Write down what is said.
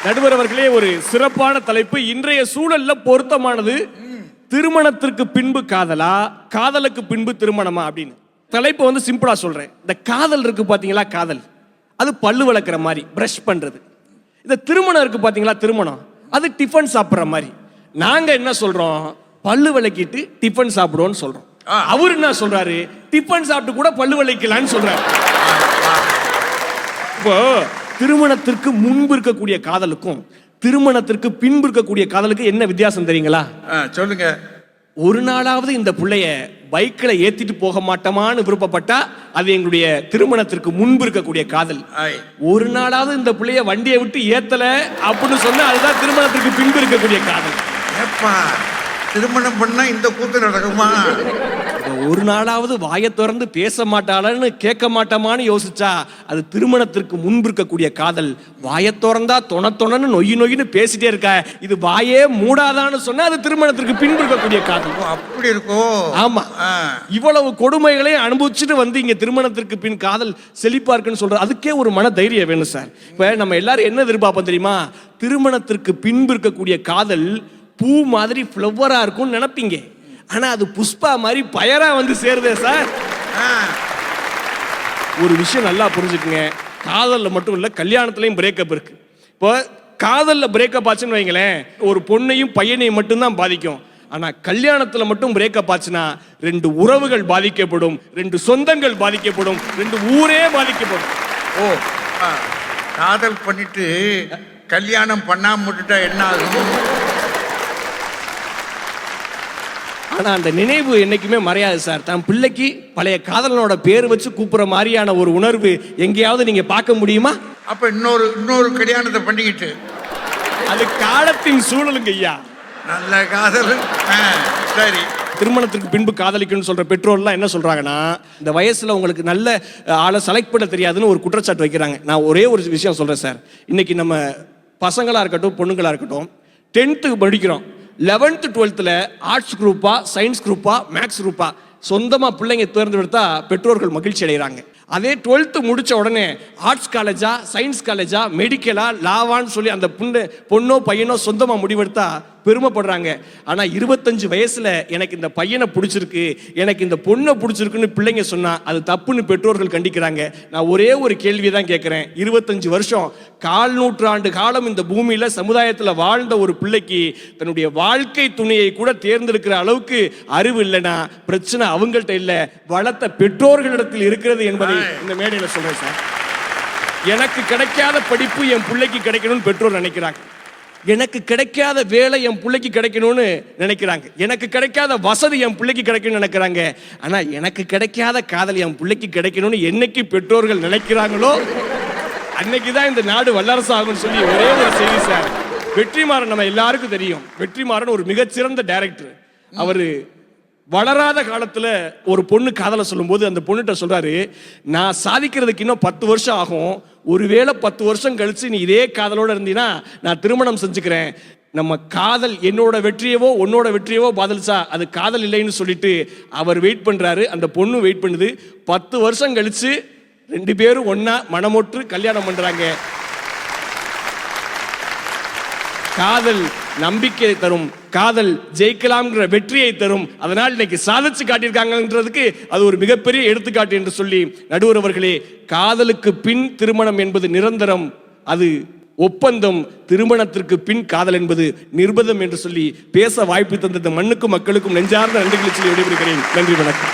நடுவர் அவர்களே, ஒரு சிறப்பான தலைப்பு. இன்றைய சூழல்ல பொருத்தமானது. திருமணத்திற்கு பின்பு காதலா, காதலுக்கு பின்பு திருமணமா அப்படின்னு தலைப்பு வந்து சிம்பிளா சொல்றேன். இந்த காதல் இருக்கு பாத்தீங்களா, காதல் அது பல்லு விளக்குற மாதிரி, பிரஷ் பண்றது. இந்த திருமணம் இருக்கு பாத்தீங்களா, திருமணம் அது டிஃபன் சாப்பிடுற மாதிரி. நாங்க என்ன சொல்றோம், பல்லு விளக்கிட்டு டிஃபன் சாப்பிடுவோம்னு சொல்றோம். அவர் என்ன சொல்றாரு, டிஃபன் சாப்பிட்டு கூட பல்லு விளக்கலான்னு சொல்றாரு. இப்போ திருமணத்திற்கு முன்பு இருக்கக்கூடிய காதலுக்கும் திருமணத்திற்கு பின்பு இருக்கக்கூடிய காதலுக்கு என்ன வித்தியாசம் தெரியுங்களா? சொல்லுங்க. ஒரு நாளாவது இந்த பிள்ளைய பைக்ல ஏத்திட்டு போக மாட்டோமான்னு விருப்பப்பட்டா அது எங்களுடைய திருமணத்திற்கு முன்பு இருக்கக்கூடிய காதல். ஒரு நாளாவது இந்த பிள்ளைய வண்டியை விட்டு ஏத்தல அப்படின்னு சொன்னா அதுதான் திருமணத்திற்கு பின்பு இருக்கக்கூடிய காதல். திருமணம் பண்ணா இந்த கூத்து நடக்குமா? ஒரு நாளாவது வாயை திறந்து பேச மாட்டாளன்னு கேட்க மாட்டோமான்னு யோசிச்சா அது திருமணத்திற்கு முன்பு இருக்கக்கூடிய காதல். வாயை திறந்தா தொணன்னு நொய்னு பேசிட்டே இருக்கா, இது வாயே மூடாதான்னு சொன்னா அது திருமணத்திற்கு பின்பு இருக்கக்கூடிய காதல். அப்படி இருக்கும். ஆமா, இவ்வளவு கொடுமைகளை அனுபவிச்சுட்டு வந்து இங்க திருமணத்திற்கு பின் காதல் செழிப்பா இருக்குன்னு சொல்ற அதுக்கே ஒரு மன தைரியம் வேணும் சார். இப்ப நம்ம எல்லாரும் என்ன எதிர்பார்ப்போம் தெரியுமா, திருமணத்திற்கு பின்பு இருக்கக்கூடிய காதல் பூ மாதிரி ஃப்ளவரா இருக்கும்னு நினைப்பீங்க. ஆனா அது புஷ்பா மாதிரி பயரா வந்து சேருதே சார். ஒரு விஷயம் நல்லா புரிஞ்சுக்குங்க, காதல்ல மட்டும் இல்ல கல்யாணத்திலையும் பிரேக்கப் இருக்கு. இப்போ காதல்ல பிரேக்கப் ஆச்சுன்னு வைங்களேன், ஒரு பொண்ணையும் பையனையும் மட்டும்தான் பாதிக்கும். ஆனா கல்யாணத்துல மட்டும் பிரேக்கப் ஆச்சுன்னா ரெண்டு உறவுகள் பாதிக்கப்படும், ரெண்டு சொந்தங்கள் பாதிக்கப்படும், ரெண்டு ஊரே பாதிக்கப்படும். ஓ, காதல் பண்ணிட்டு கல்யாணம் பண்ணாம விட்டுட்டா என்ன ஆகும்? ஆனா அந்த நினைவு என்னைக்குமே மறையாது சார். தன் பிள்ளைக்கு பழைய காதலனோட பேர் வச்சு கூப்பிடுற மாதிரியான ஒரு உணர்வு எங்கேயாவது நீங்க பார்க்க முடியுமா? அப்ப இன்னொரு கல்யாணத்தை பண்ணிக்கிட்டு அது காலத்தின் சூழலுங்க ஐயா. நல்ல காதல். சரி, திருமணத்திற்கு பின்பு காதலிக்கணும்னு சொல்ற பெற்றோர்லாம் என்ன சொல்றாங்கன்னா, இந்த வயசுல உங்களுக்கு நல்ல ஆளை செலக்ட் பண்ண தெரியாதுன்னு ஒரு குற்றச்சாட்டு வைக்கிறாங்க. நான் ஒரே ஒரு விஷயம் சொல்றேன் சார். இன்னைக்கு நம்ம பசங்களா இருக்கட்டும் பொண்ணுங்களா இருக்கட்டும் 10th படிக்கிறோம், 11th 12th ஆர்ட்ஸ் குரூப்பா, சயின்ஸ் குரூப்பா, மேக்ஸ் குரூப்பா சொந்தமா பிள்ளைங்க தேர்ந்தெடுத்தா பெற்றோர்கள் மகிழ்ச்சி அடைகிறாங்க. அதே 12th முடிச்ச உடனே ஆர்ட்ஸ் காலேஜா, சயின்ஸ் காலேஜா, மெடிக்கலா, லாவான்னு சொல்லி அந்த பொண்ணோ பையனோ சொந்தமா முடிவெடுத்தா பெருமைப்படுறாங்க. ஆனா 25 வயசுல எனக்கு இந்த பையனை பிடிச்சிருக்கு, எனக்கு இந்த பொண்ணை பிடிச்சிருக்குன்னு பிள்ளைங்க சொன்னா அது தப்புன்னு பெற்றோர்கள் கண்டிக்கிறாங்க. நான் ஒரே ஒரு கேள்வி தான் கேட்கிறேன். 25 வருஷம் 1/4 நூற்றாண்டு காலம் இந்த பூமியில சமுதாயத்துல வாழ்ந்த ஒரு பிள்ளைக்கு தன்னுடைய வாழ்க்கை துணையை கூட தேர்ந்தெடுக்கிற அளவுக்கு அறிவு இல்லைன்னா பிரச்சனை அவங்கள்ட்ட இல்ல, வளர்த்த பெற்றோர்களிடத்தில் இருக்கிறது என்பதை இந்த மேடையில சொல்றேன் சார். எனக்கு கிடைக்காத படிப்பு என் பிள்ளைக்கு கிடைக்கணும்னு பெற்றோர் நினைக்கிறாங்க. எனக்கு கிடைக்காத வேலை என் பிள்ளைக்கு கிடைக்கணும்னு நினைக்கிறாங்க. எனக்கு கிடைக்காத வசதி என் பிள்ளைக்கு கிடைக்கணும்னு நினைக்கிறாங்க. ஆனா எனக்கு கிடைக்காத காதல் என் பிள்ளைக்கு கிடைக்கணும்னு என்னைக்கு பெற்றோர்கள் நினைக்கிறாங்களோ அன்னைக்குதான் இந்த நாடு வல்லரசு ஆகும்னு சொல்லி ஒரே ஒரு செய்தி சார். வெற்றிமாறன் நம்ம எல்லாருக்கும் தெரியும். வெற்றிமாறன் ஒரு மிகச்சிறந்த டைரக்டர். அவரு வளராத காலத்துல ஒரு பொண்ணு காதலை சொல்லும் போது அந்த பொண்ணுகிட்ட சொல்றாரு, நான் சாதிக்கிறதுக்கு இன்னும் 10 வருஷம் ஆகும், ஒருவேளை 10 வருஷம் கழிச்சு நீ இதே காதலோட இருந்தீனா நான் திருமணம் செஞ்சுக்கிறேன். நம்ம காதல் என்னோட வெற்றியவோ உன்னோட வெற்றியவோ பாதலிச்சா அது காதல் இல்லைன்னு சொல்லிட்டு அவர் வெயிட் பண்றாரு. அந்த பொண்ணு வெயிட் பண்ணுது. 10 வருஷம் கழிச்சு 2 பேரும் ஒன்னா மனமொற்று கல்யாணம் பண்றாங்க. காதல் நம்பிக்கை தரும், காதல் ஜெயிக்கலாம்ங்கிற வெற்றியை தரும். அதனால் இன்னைக்கு சாதிச்சு காட்டியிருக்காங்கன்றதுக்கு அது ஒரு மிகப்பெரிய எடுத்துக்காட்டு என்று சொல்லி, நடுவர் அவர்களே, காதலுக்கு பின் திருமணம் என்பது நிரந்தரம், அது ஒப்பந்தம். திருமணத்திற்கு பின் காதல் என்பது நிர்பந்தம் என்று சொல்லி பேச வாய்ப்பு தந்த மண்ணுக்கும் மக்களுக்கும் நெஞ்சார்ந்த நன்றிகளை சொல்லி விடைபெறுகிறேன். நன்றி, வணக்கம்.